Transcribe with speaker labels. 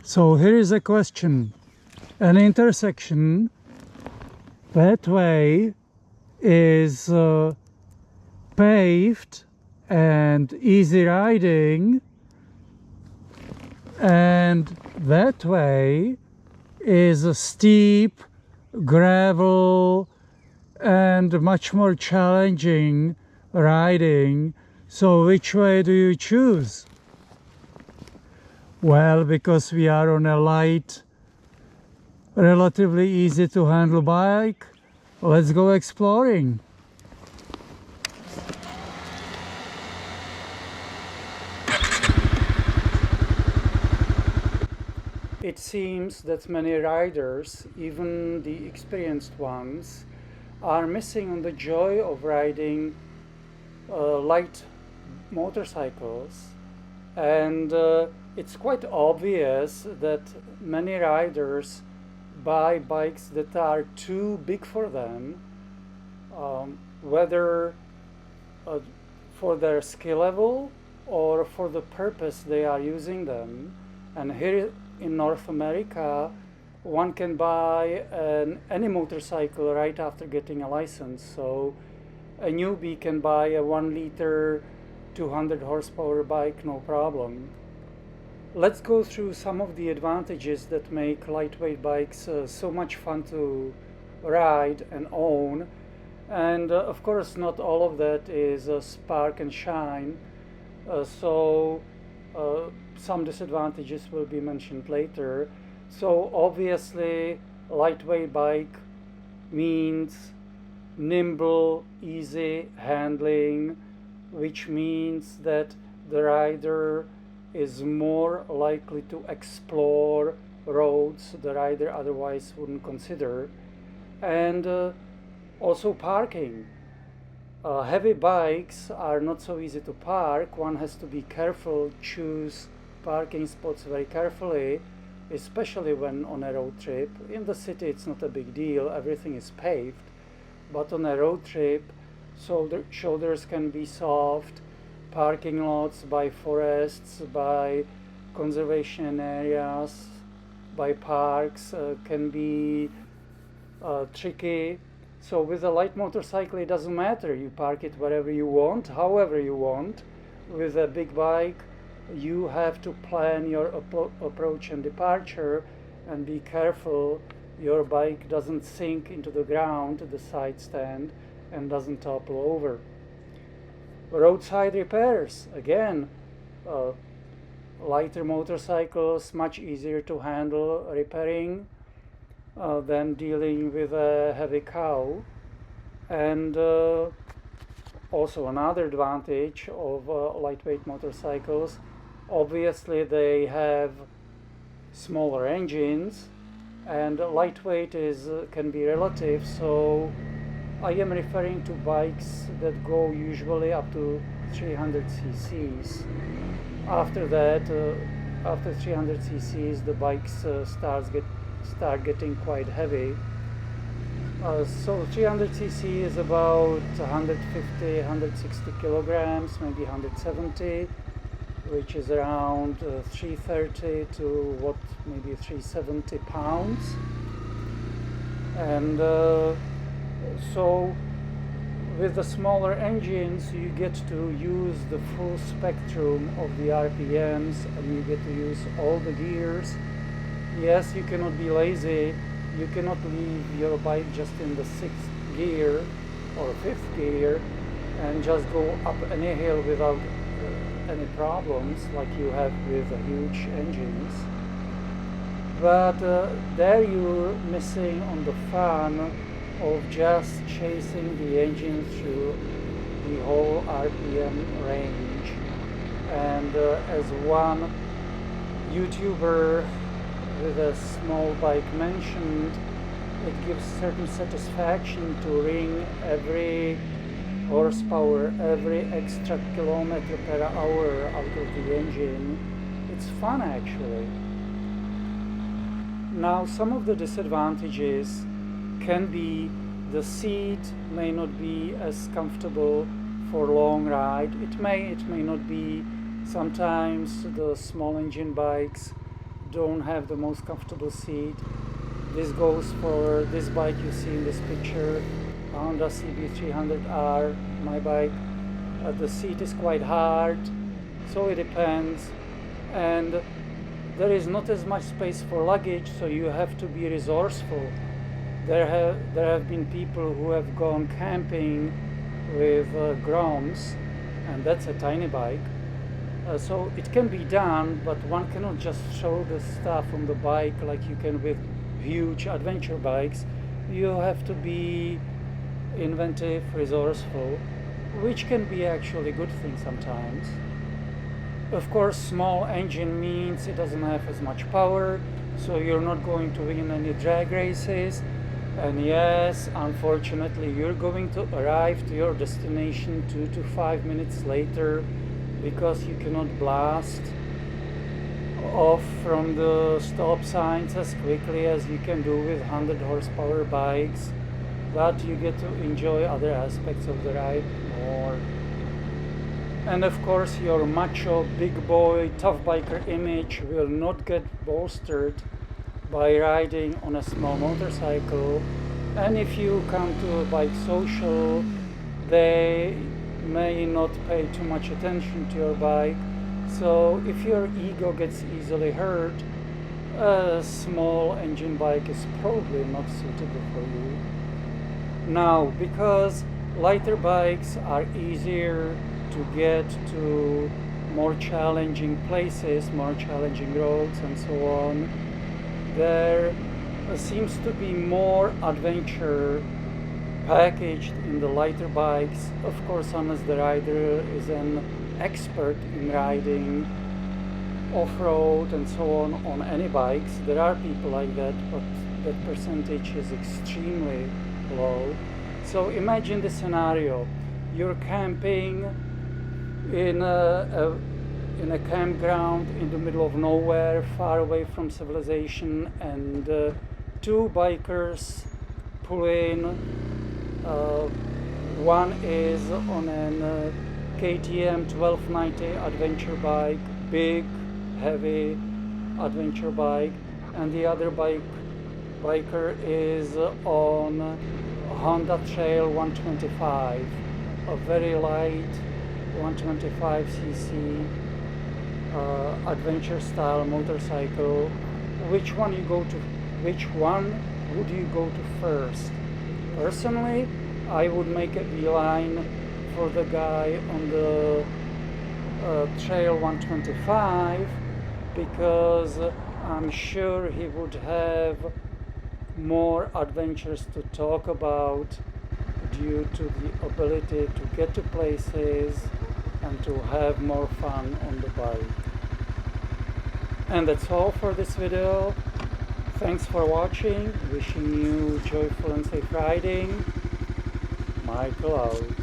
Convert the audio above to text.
Speaker 1: So here is a question. An intersection that way is paved and easy riding, and that way is a steep, gravel and much more challenging riding. So which way do you choose? Well, because we are on a light, relatively easy to handle bike, let's go exploring. It seems that many riders, even the experienced ones, are missing on the joy of riding light motorcycles, and it's quite obvious that many riders buy bikes that are too big for them, whether for their skill level or for the purpose they are using them. And here in North America, one can buy any motorcycle right after getting a license. So a newbie can buy a 1 liter 200 horsepower bike, no problem. Let's go through some of the advantages that make lightweight bikes so much fun to ride and own. And of course, not all of that is spark and shine. So some disadvantages will be mentioned later. So obviously, lightweight bike means nimble, easy handling, which means that the rider is more likely to explore roads the rider otherwise wouldn't consider. And also parking. Heavy bikes are not so easy to park. One has to be careful, choose parking spots very carefully, especially when on a road trip. In the city it's not a big deal, everything is paved, but on a road trip shoulders can be soft, parking lots by forests, by conservation areas, by parks can be tricky. So with a light motorcycle it doesn't matter, you park it wherever you want, however you want. With a big bike you have to plan your approach and departure and be careful your bike doesn't sink into the ground, the side stand, and doesn't topple over. Roadside repairs, again, lighter motorcycles much easier to handle repairing than dealing with a heavy cow. And also another advantage of lightweight motorcycles, obviously they have smaller engines, and lightweight can be relative, so I am referring to bikes that go usually up to 300 cc's. After that, after 300 cc's, the bikes start getting quite heavy. So 300 cc is about 150, 160 kilograms, maybe 170, which is around 330 to maybe 370 pounds. And so with the smaller engines you get to use the full spectrum of the RPMs, and you get to use all the gears. Yes, you cannot be lazy, you cannot leave your bike just in the 6th gear or 5th gear and just go up any hill without any problems like you have with huge engines. But there you're missing on the fun of just chasing the engine through the whole RPM range. And as one YouTuber with a small bike mentioned, it gives certain satisfaction to wring every horsepower, every extra kilometer per hour out of the engine. It's fun actually. Now some of the disadvantages can be the seat may not be as comfortable for long ride. It may not be. Sometimes the small engine bikes don't have the most comfortable seat. This goes for this bike you see in this picture, Honda CB300R, my bike. The seat is quite hard, so it depends. And there is not as much space for luggage, so you have to be resourceful. There have been people who have gone camping with Groms, and that's a tiny bike. So it can be done, but one cannot just throw the stuff on the bike like you can with huge adventure bikes. You have to be inventive, resourceful, which can be actually a good thing sometimes. Of course, small engine means it doesn't have as much power, so you're not going to win any drag races. And yes, unfortunately, you're going to arrive to your destination 2 to 5 minutes later because you cannot blast off from the stop signs as quickly as you can do with 100 horsepower bikes, but you get to enjoy other aspects of the ride more. And of course, your macho, big boy, tough biker image will not get bolstered by riding on a small motorcycle. And if you come to a bike social, they may not pay too much attention to your bike. So if your ego gets easily hurt, a small engine bike is probably not suitable for you. Now, because lighter bikes are easier to get to more challenging places, more challenging roads and so on, there seems to be more adventure packaged in the lighter bikes. Of course, unless the rider is an expert in riding off-road and so on any bikes. There are people like that, but that percentage is extremely low. So imagine the scenario: you're camping in a campground in the middle of nowhere, far away from civilization, and two bikers pull in. One is on an KTM 1290 adventure bike, big, heavy adventure bike, and the other biker is on a Honda Trail 125, a very light 125cc adventure style motorcycle. Which one would you go to first? Personally, I would make a beeline for the guy on the Trail 125 because I'm sure he would have more adventures to talk about due to the ability to get to places and to have more fun on the bike. And that's all for this video. Thanks for watching. Wishing you joyful and safe riding. Michael out.